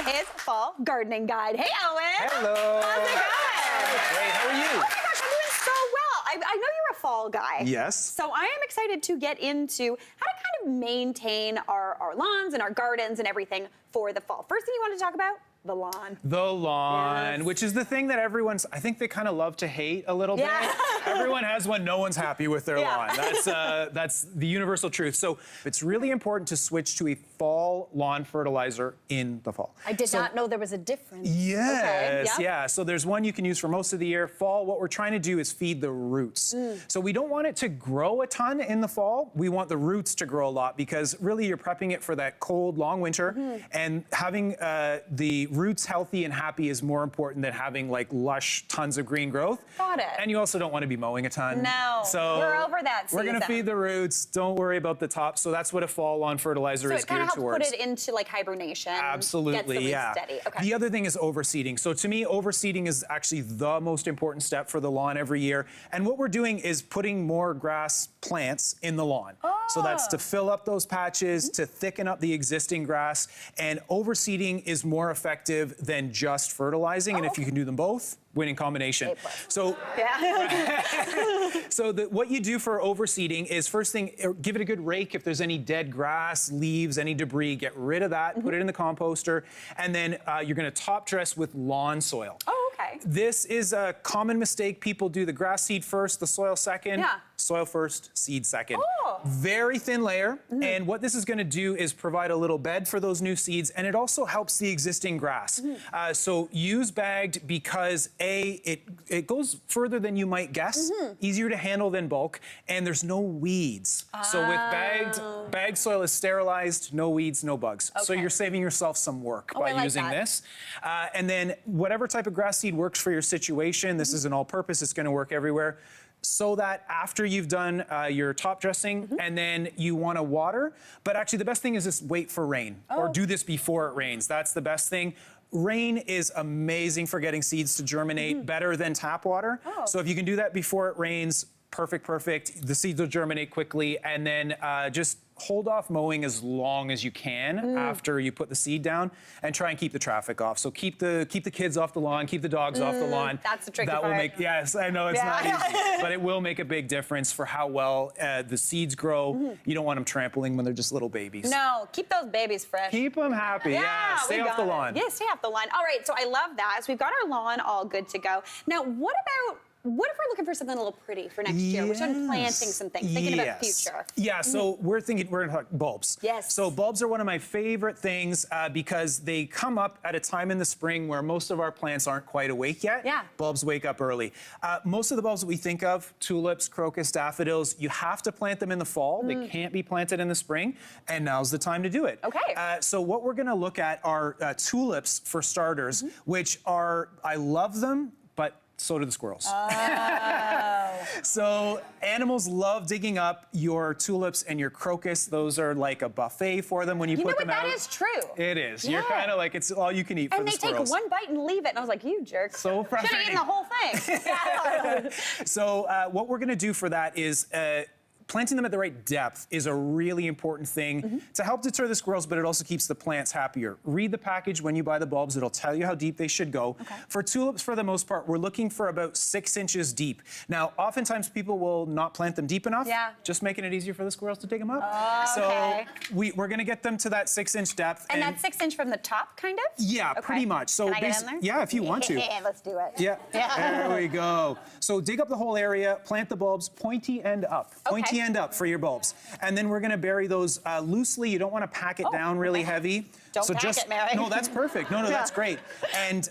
his fall gardening guide. Hey, Owen. Hello. How's it going? Great, how are you? Oh my gosh, I'm doing so well. I know you're a fall guy. Yes. So I am excited to get into how to kind of maintain our lawns and our gardens and everything for the fall. First thing you want to talk about? The lawn. The lawn, Yes. which is the thing that I think they kind of love to hate a little bit. Everyone has one, no one's happy with their lawn. That's the universal truth. So it's really important to switch to a fall lawn fertilizer in the fall. I did not know there was a difference. Yes, Okay, yep. yeah. So there's one you can use for most of the year. Fall, what we're trying to do is feed the roots. So we don't want it to grow a ton in the fall. We want the roots to grow a lot because really you're prepping it for that cold, long winter. And having the roots healthy and happy is more important than having like lush tons of green growth. Got it. And you also don't want to be mowing a ton. No, So we're over that We're gonna season. feed the roots. Don't worry about the top. So that's what a fall lawn fertilizer So is it kind geared of helps towards. put it into like hibernation. Absolutely, gets the roots yeah. steady. Okay. The other thing is overseeding. So to me, overseeding is actually the most important step for the lawn every year. And what we're doing is putting more grass plants in the lawn. So that's to fill up those patches, to thicken up the existing grass. And overseeding is more effective than just fertilizing. And if you can do them both, winning combination. So, so what you do for overseeding is first thing, give it a good rake. If there's any dead grass, leaves, any debris, get rid of that, put it in the composter. And then you're gonna top dress with lawn soil. Oh, okay. This is a common mistake. People do the grass seed first, the soil second. Yeah. Soil first, seed second. Oh. Very thin layer. And what this is gonna do is provide a little bed for those new seeds, and it also helps the existing grass. So use bagged because it goes further than you might guess, easier to handle than bulk, and there's no weeds. So with bagged soil is sterilized, no weeds, no bugs. So Okay. you're saving yourself some work I by like using that. this. And then whatever type of grass seed works for your situation, this is an all-purpose, it's gonna work everywhere. So that after you've done your top dressing and then you want to water, but actually the best thing is just wait for rain or do this before it rains. That's the best thing. Rain is amazing for getting seeds to germinate, better than tap water. So if you can do that before it rains, perfect. The seeds will germinate quickly, and then just hold off mowing as long as you can after you put the seed down, and try and keep the traffic off. So keep the kids off the lawn, keep the dogs off the lawn. That's the tricky That will part. make, yes, I know it's not easy, but it will make a big difference for how well the seeds grow. You don't want them trampling when they're just little babies. No, keep those babies fresh. Keep them happy, yeah. Stay we off the got it. lawn. Yeah, stay off the lawn. All right, so I love that. So we've got our lawn all good to go. Now, what if we're looking for something a little pretty for next year? We're starting planting some things, thinking about the future. Yeah, so we're gonna talk bulbs. Yes. So bulbs are one of my favorite things because they come up at a time in the spring where most of our plants aren't quite awake yet. Yeah. Bulbs wake up early. Most of the bulbs that we think of, tulips, crocus, daffodils, you have to plant them in the fall. They can't be planted in the spring, and now's the time to do it. Okay. So what we're gonna look at are tulips for starters, which are, I love them, but so do the squirrels. So animals love digging up your tulips and your crocus. Those are like a buffet for them when you put them out. That is true. It is. You're Yeah. kind of like, it's all you can eat for And the they squirrels. take one bite and leave it. And I was like, you jerk. So Should have eaten frustrating. the whole thing. So what we're gonna do for that is planting them at the right depth is a really important thing to help deter the squirrels, but it also keeps the plants happier. Read the package when you buy the bulbs. It'll tell you how deep they should go. For tulips, for the most part, we're looking for about 6 inches deep. Now, oftentimes people will not plant them deep enough, just making it easier for the squirrels to dig them up. Okay. So we're gonna get them to that 6-inch depth. And that's 6 inch from the top, kind of? Yeah, Okay. pretty much. So Can I get in there? yeah, if you want to. Yeah, let's do it. Yeah, there we go. So dig up the whole area, plant the bulbs, pointy end up. Pointy end up for your bulbs. And then we're gonna bury those loosely. You don't wanna pack it down really heavy. Don't so pack just, it, Mary. No, that's perfect. No, that's great. And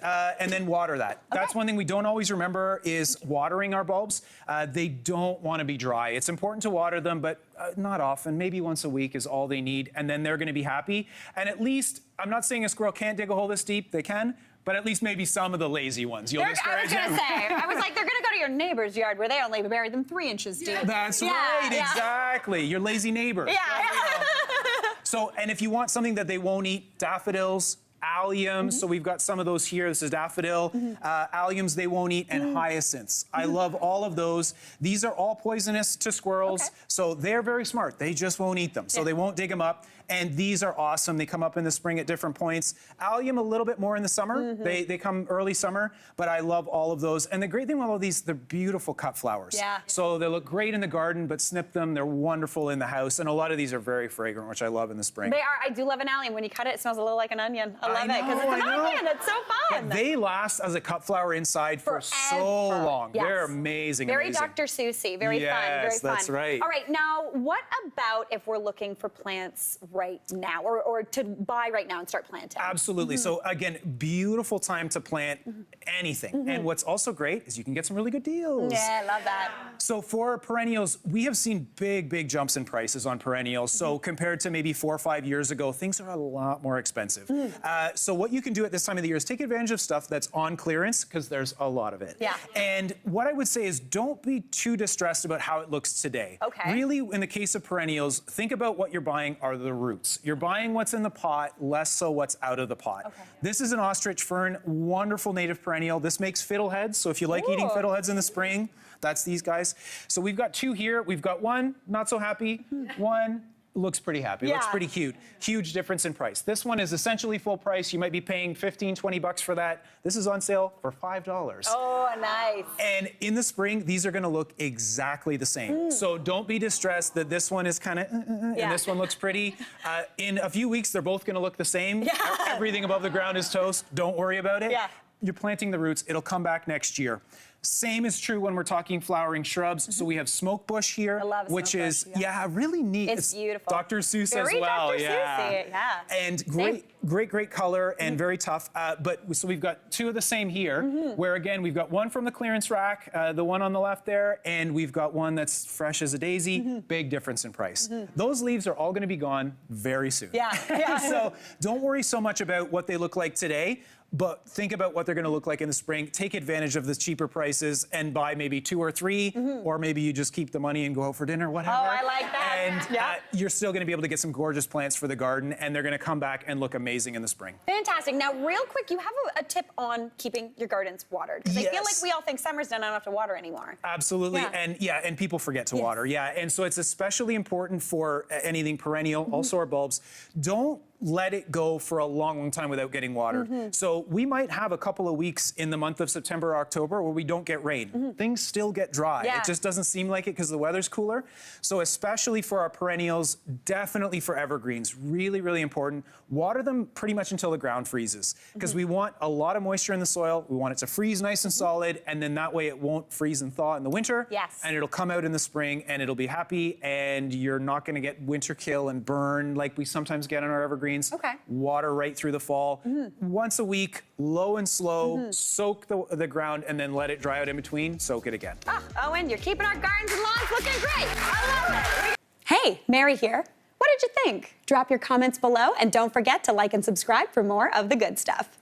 then water that. That's one thing we don't always remember is watering our bulbs. They don't wanna be dry. It's important to water them, but not often. Maybe once a week is all they need, and then they're gonna be happy. And at least, I'm not saying a squirrel can't dig a hole this deep, they can, but at least maybe some of the lazy ones. You'll I was discourage gonna them. say, I was like, they're gonna go to your neighbor's yard where they only bury them 3 inches deep. That's right, exactly. Your lazy neighbor. Yeah. So, and if you want something that they won't eat, daffodils, alliums. So we've got some of those here. This is daffodil. Alliums they won't eat, and hyacinths. I love all of those. These are all poisonous to squirrels, so they're very smart. They just won't eat them. So they won't dig them up. And these are awesome. They come up in the spring at different points. Allium a little bit more in the summer. They come early summer, but I love all of those. And the great thing about all these, they're beautiful cut flowers. Yeah. So they look great in the garden, but snip them, they're wonderful in the house. And a lot of these are very fragrant, which I love in the spring. They are. I do love an allium. When you cut it, it smells a little like an onion. I love it because it's an onion. It's so fun. But they last as a cut flower inside for so long. Yes. They're amazing. Very amazing. Dr. Seussy. Very fun. Very fun. That's right. All right. Now, what about if we're looking for plants right now, or to buy right now and start planting? Absolutely. So again, beautiful time to plant anything. And what's also great is you can get some really good deals. Yeah, I love that. So for perennials, we have seen big jumps in prices on perennials. So compared to maybe 4 or 5 years ago, things are a lot more expensive. So what you can do at this time of the year is take advantage of stuff that's on clearance, because there's a lot of it. Yeah. And what I would say is don't be too distressed about how it looks today. Okay. Really, in the case of perennials, think about what you're buying are the roots. You're buying what's in the pot, less so what's out of the pot. Okay. This is an ostrich fern, wonderful native perennial. This makes fiddleheads, so if you like eating fiddleheads in the spring, that's these guys. So we've got 2 here. We've got 1, not so happy. 1 looks pretty happy, looks pretty cute. Huge difference in price. This one is essentially full price. You might be paying 15, 20 bucks for that. This is on sale for $5. Oh, nice. And in the spring, these are gonna look exactly the same. So don't be distressed that this one is kind of, and this one looks pretty. In a few weeks, they're both gonna look the same. Everything above the ground is toast. Don't worry about it. You're planting the roots. It'll come back next year. Same is true when we're talking flowering shrubs. So we have smoke bush here, which is really neat. It's beautiful. Dr. Seuss Very as well. Dr. Seussy, yeah. And great color and very tough. So we've got 2 of the same here, where again we've got 1 from the clearance rack, the one on the left there, and we've got 1 that's fresh as a daisy. Big difference in price. Those leaves are all going to be gone very soon. So don't worry so much about what they look like today, but think about what they're going to look like in the spring. Take advantage of the cheaper prices and buy maybe 2 or 3, or maybe you just keep the money and go out for dinner, whatever. Oh, I like that. And you're still going to be able to get some gorgeous plants for the garden, and they're going to come back and look amazing in the spring. Fantastic. Now, real quick, you have a tip on keeping your gardens watered. Because I feel like we all think summer's done, I don't have to water anymore. Absolutely. And people forget to water. And so it's especially important for anything perennial, also our bulbs. Don't let it go for a long time without getting watered. So we might have a couple of weeks in the month of September or October where we don't get rain. Things still get dry. It just doesn't seem like it because the weather's cooler. So especially for our perennials, definitely for evergreens, really important. Water them pretty much until the ground freezes, because we want a lot of moisture in the soil. We want it to freeze nice and solid, and then that way it won't freeze and thaw in the winter. And it'll come out in the spring and it'll be happy, and you're not going to get winter kill and burn like we sometimes get on our evergreens. Water right through the fall. Once a week, low and slow, soak the ground, and then let it dry out in between. Soak it again. Owen, you're keeping our gardens and lawns looking great. I love it. Hey, Mary here. What did you think? Drop your comments below, and don't forget to like and subscribe for more of the good stuff.